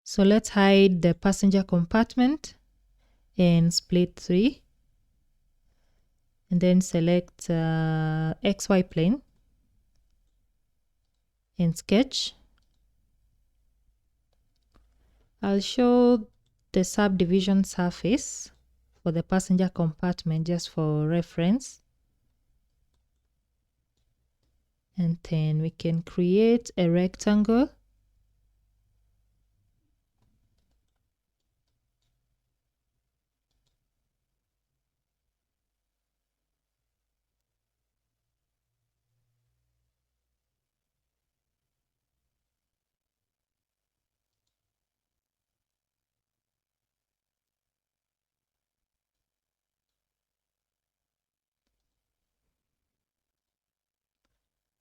So let's hide the passenger compartment and split 3. And then select XY plane and sketch. I'll show the subdivision surface for the passenger compartment just for reference. And then we can create a rectangle.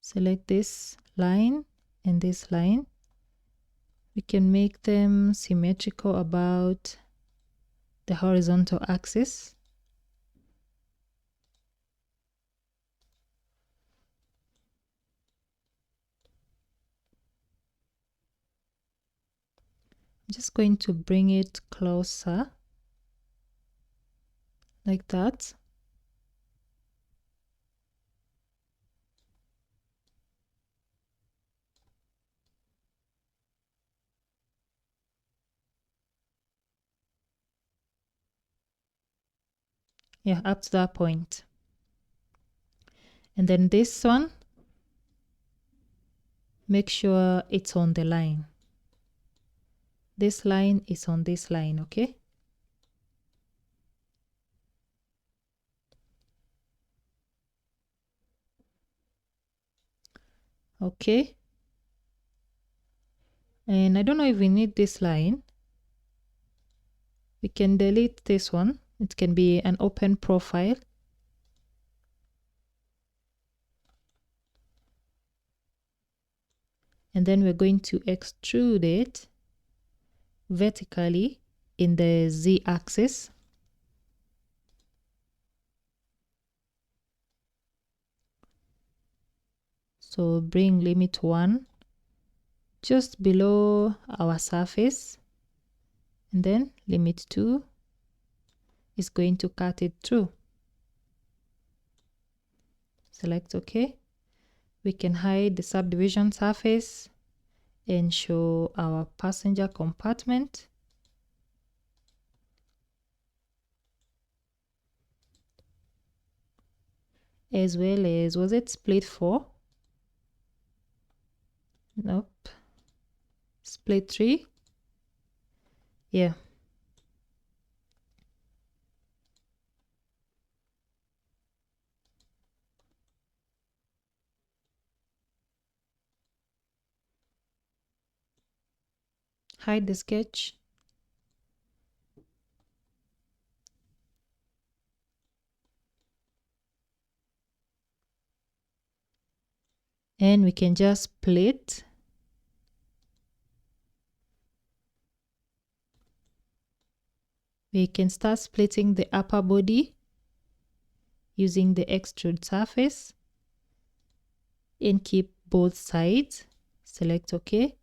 Select this line and this line. We can make them symmetrical about the horizontal axis. I'm just going to bring it closer like that. Yeah, up to that point. And then this one, make sure it's on the line. This line is on this line, okay? Okay. And I don't know if we need this line. We can delete this one. It can be an open profile. And then we're going to extrude it vertically in the Z axis. So bring limit 1 just below our surface, and then limit 2 is going to cut it through. Select OK. We can hide the subdivision surface and show our passenger compartment. As well as, was it split 4? Nope. Split 3? Yeah. Hide the sketch. And we can just split. We can start splitting the upper body using the extrude surface and keep both sides. Select OK.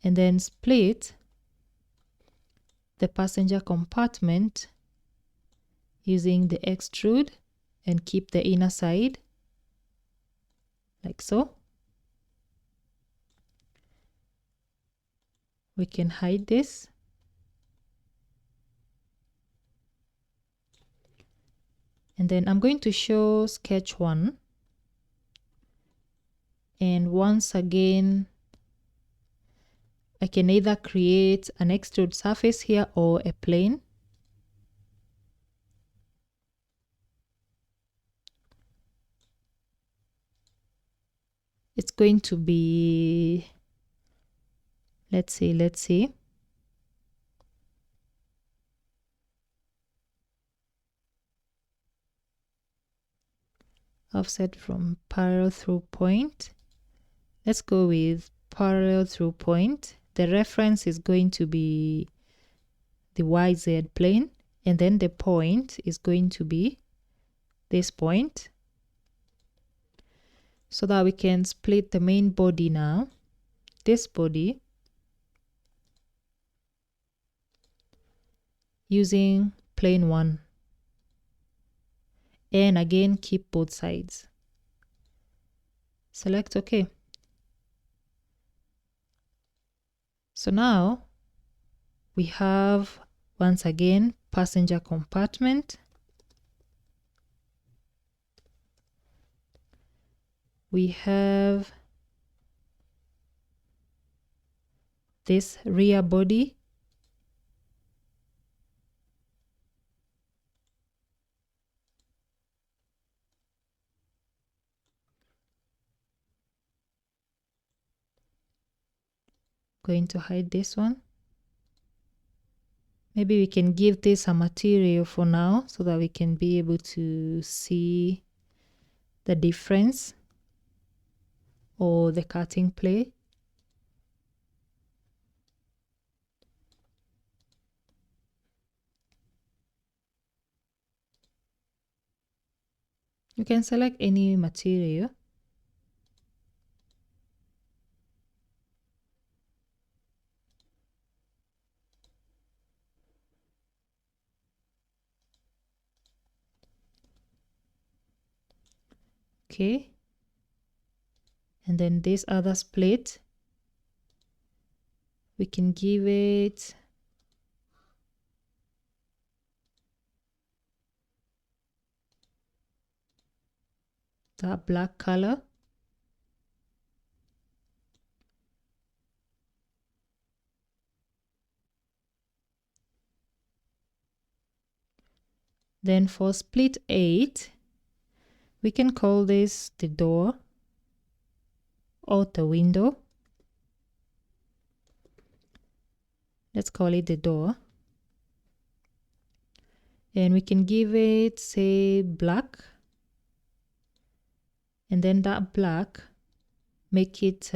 And then split the passenger compartment using the extrude and keep the inner side like so. We can hide this. And then I'm going to show sketch 1. And once again, I can either create an extrude surface here or a plane. It's going to be, let's see. Offset from parallel through point. Let's go with parallel through point. The reference is going to be the YZ plane, and then the point is going to be this point, so that we can split the main body now. This body using plane 1. And again, keep both sides. Select OK. So now we have, once again, passenger compartment. We have this rear body. Going to hide this one. Maybe we can give this a material for now so that we can be able to see the difference or the cutting play. You can select any material. Okay. And then this other split, we can give it that black color. Then for split 8, we can call this the door or the window. Let's call it the door. And we can give it, say, black. And then that black, make it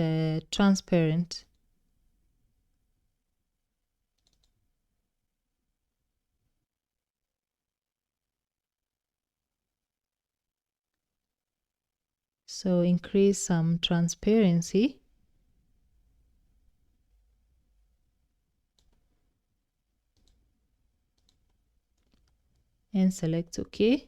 transparent. So increase some transparency. And select OK.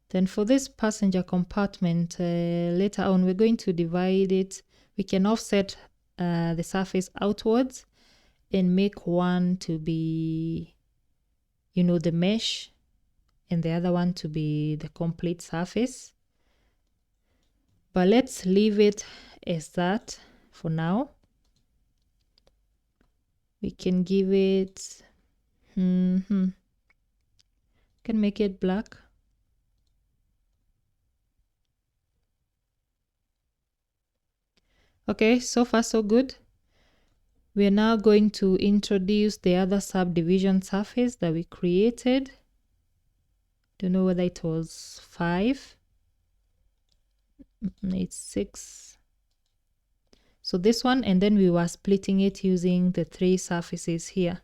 Then for this passenger compartment, later on we're going to divide it. We can offset the surface outwards and make one to be, the mesh, and the other one to be the complete surface. But let's leave it as that for now. We can give it, can make it black. Okay, so far so good. We are now going to introduce the other subdivision surface that we created. Don't know whether it was 5. It's 6. So this one, and then we were splitting it using the 3 surfaces here,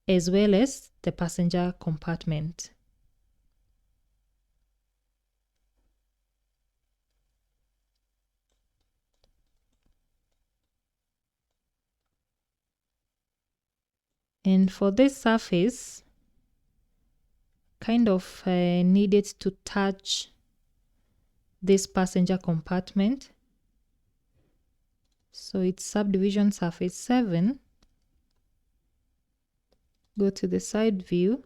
as well as the passenger compartment. And for this surface, kind of needed to touch this passenger compartment. So it's subdivision surface 7. Go to the side view.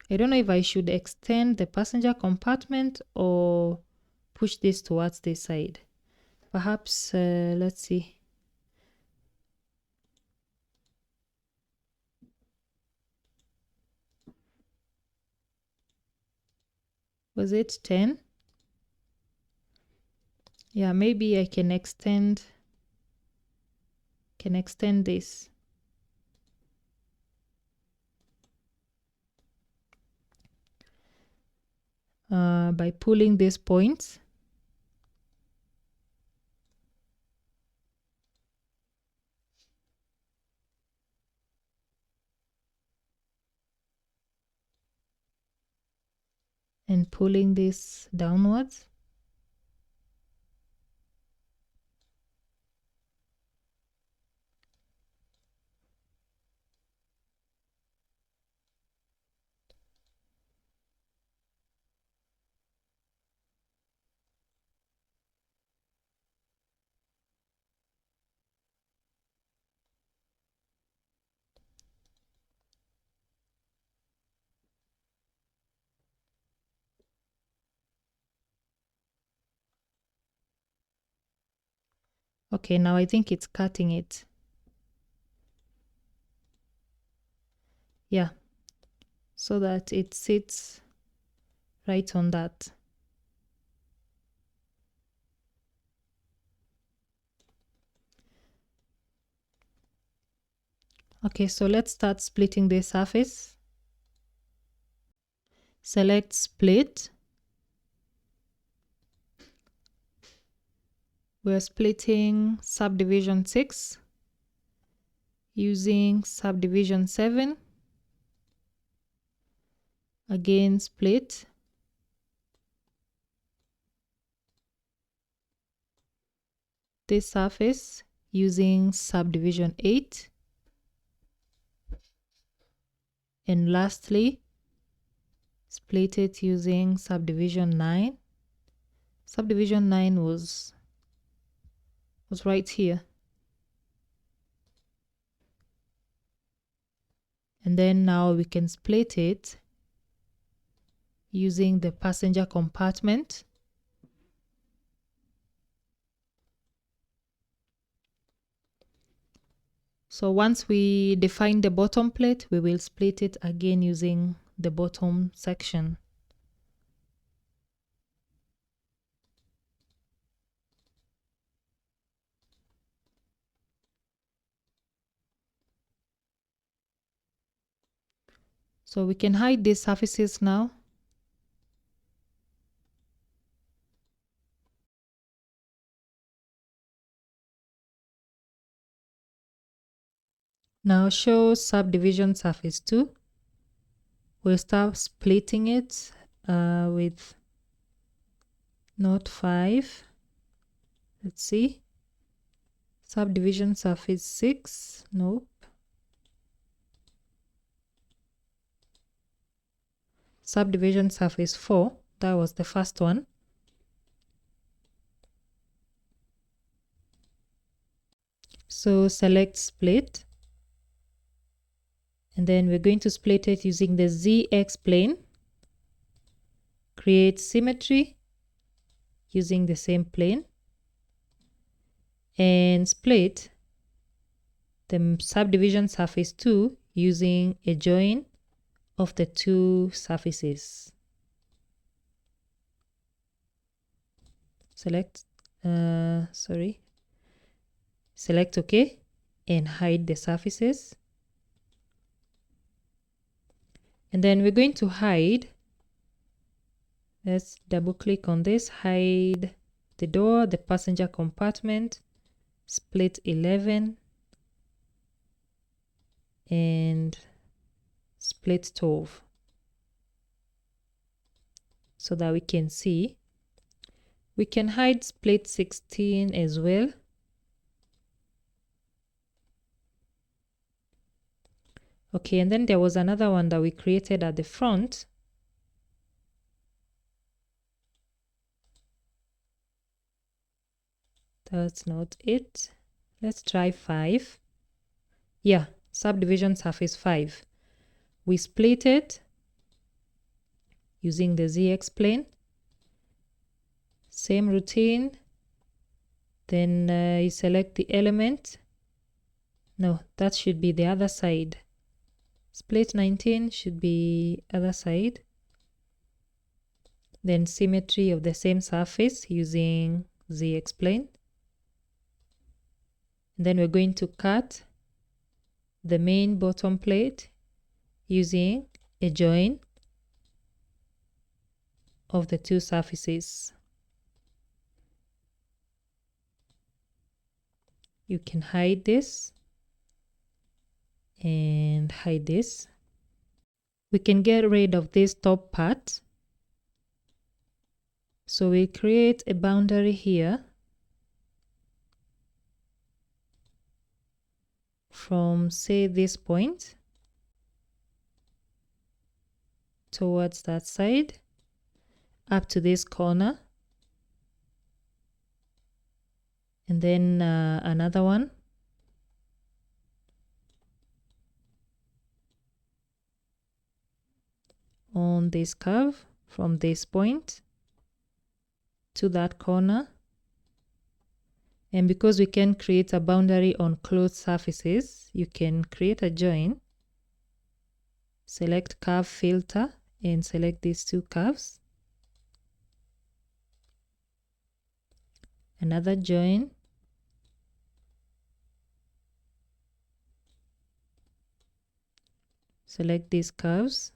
I don't know if I should extend the passenger compartment or push this towards this side. Perhaps, let's see. Was it 10? Yeah, maybe I can extend this. By pulling these points. and pulling this downwards. Okay, now I think it's cutting it. Yeah, so that it sits right on that. Okay, so let's start splitting the surface. Select split. We're splitting subdivision 6 using subdivision 7. Again, split. This surface using subdivision 8. And lastly, split it using subdivision 9. Subdivision 9 was right here. And then now we can split it using the passenger compartment. So once we define the bottom plate, we will split it again using the bottom section. So we can hide these surfaces now. Now show subdivision surface 2. We'll start splitting it with note 5. Let's see. Subdivision surface 6. Nope. Subdivision surface 4. That was the first one. So select split. And then we're going to split it using the ZX plane. Create symmetry using the same plane. And split the subdivision surface 2 using a join of the two surfaces. Select OK and hide the surfaces. And then we're going to hide. Let's double click on this. Hide the door, the passenger compartment, split 11 and split 12 so that we can see. We can hide split 16 as well. Okay, and then there was another one that we created at the front. That's not it. Let's try 5. Yeah, subdivision surface 5. We split it using the ZX plane. Same routine. Then you select the element. No, that should be the other side. Split 19 should be other side. Then symmetry of the same surface using ZX plane. And then we're going to cut the main bottom plate using a join of the two surfaces. You can hide this and hide this. We can get rid of this top part So we create a boundary here from, say, this point towards that side up to this corner, and then another one on this curve from this point to that corner. And because we can create a boundary on closed surfaces, you can create a join, select curve filter, and select these two curves. Another join, select these curves,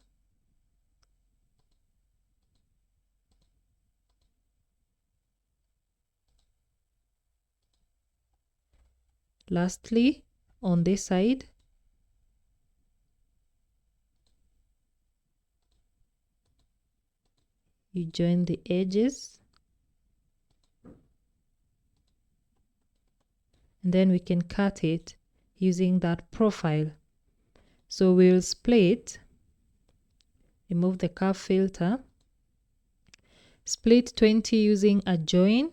lastly on this side you join the edges, and then we can cut it using that profile. So we'll split, remove the curve filter, split 20 using a join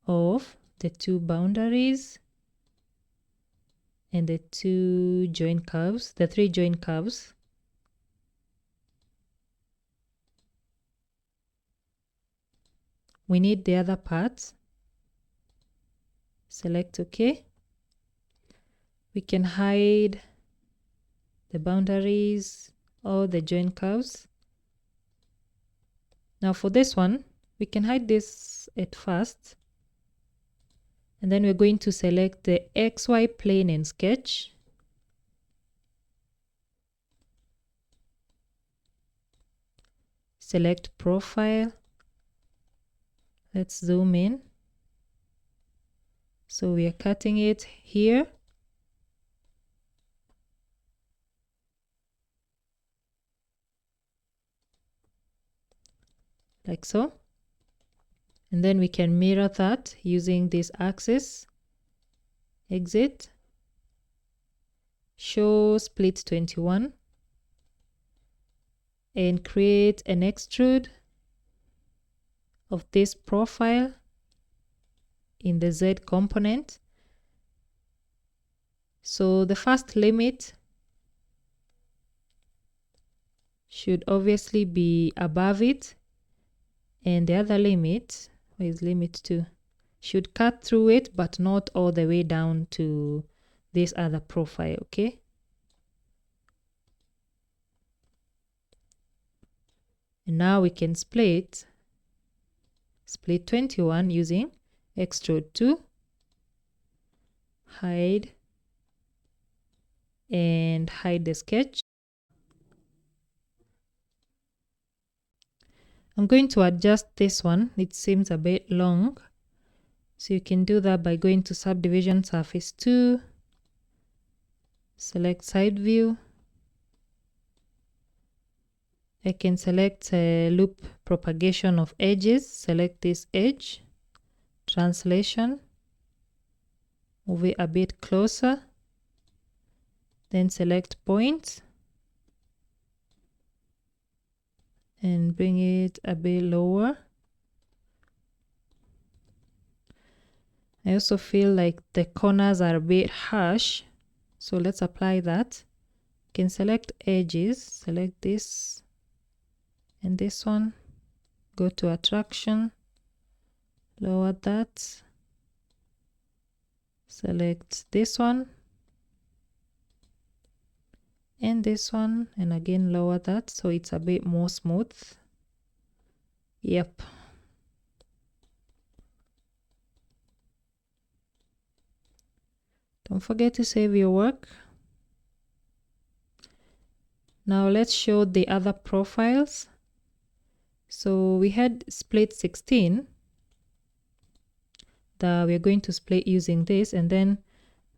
of the two boundaries and the two join curves, the three join curves. We need the other parts. Select OK. We can hide the boundaries or the join curves. Now for this one, we can hide this at first. And then we're going to select the XY plane and sketch. Select profile. Let's zoom in. So we are cutting it here. Like so. And then we can mirror that using this axis. Exit. Show split 21. And create an extrude of this profile in the Z component. So the first limit should obviously be above it, and the other limit, where is limit 2, should cut through it but not all the way down to this other profile. Okay, and now we can split 21 using extrude 2, hide, and hide the sketch. I'm going to adjust this one. It seems a bit long. So you can do that by going to subdivision surface 2, select side view. I can select loop propagation of edges, select this edge, translation, move it a bit closer, then select point and bring it a bit lower. I also feel like the corners are a bit harsh, so let's apply that. You can select edges, select this and this one, go to attraction, lower that, select this one and this one, and again lower that so it's a bit more smooth. Yep. Don't forget to save your work. Now let's show the other profiles. So we had split 16 that we're going to split using this, and then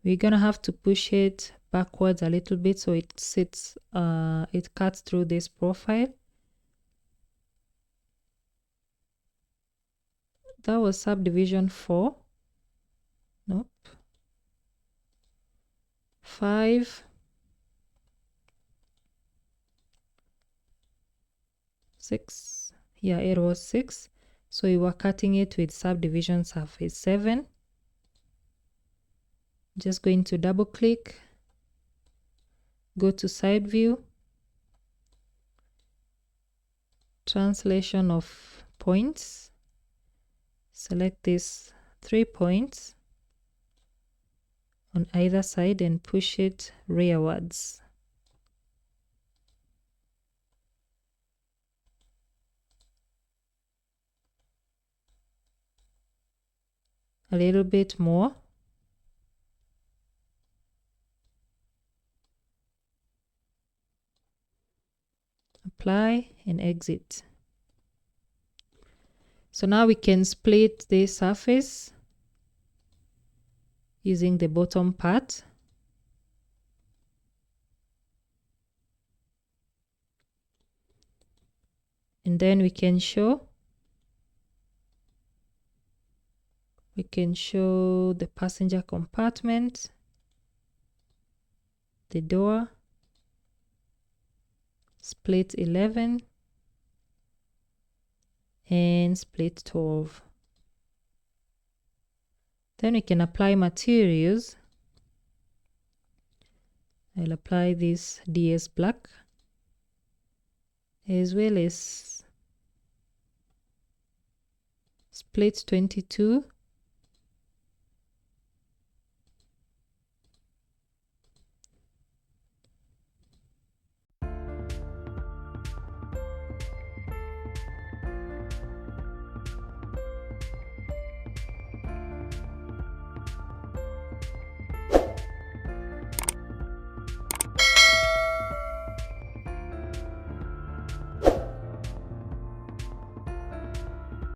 we're gonna have to push it backwards a little bit so it sits, it cuts through this profile. that was subdivision 4. Nope. 5. 6. Yeah, it was 6. So we were cutting it with subdivision surface 7. Just going to double click, go to side view, translation of points, select these 3 points on either side and push it rearwards. A little bit more. Apply and exit. So now we can split the surface using the bottom part. And then we can show the passenger compartment, the door, split 11 and split 12. Then we can apply materials. I'll apply this DS black as well as split 22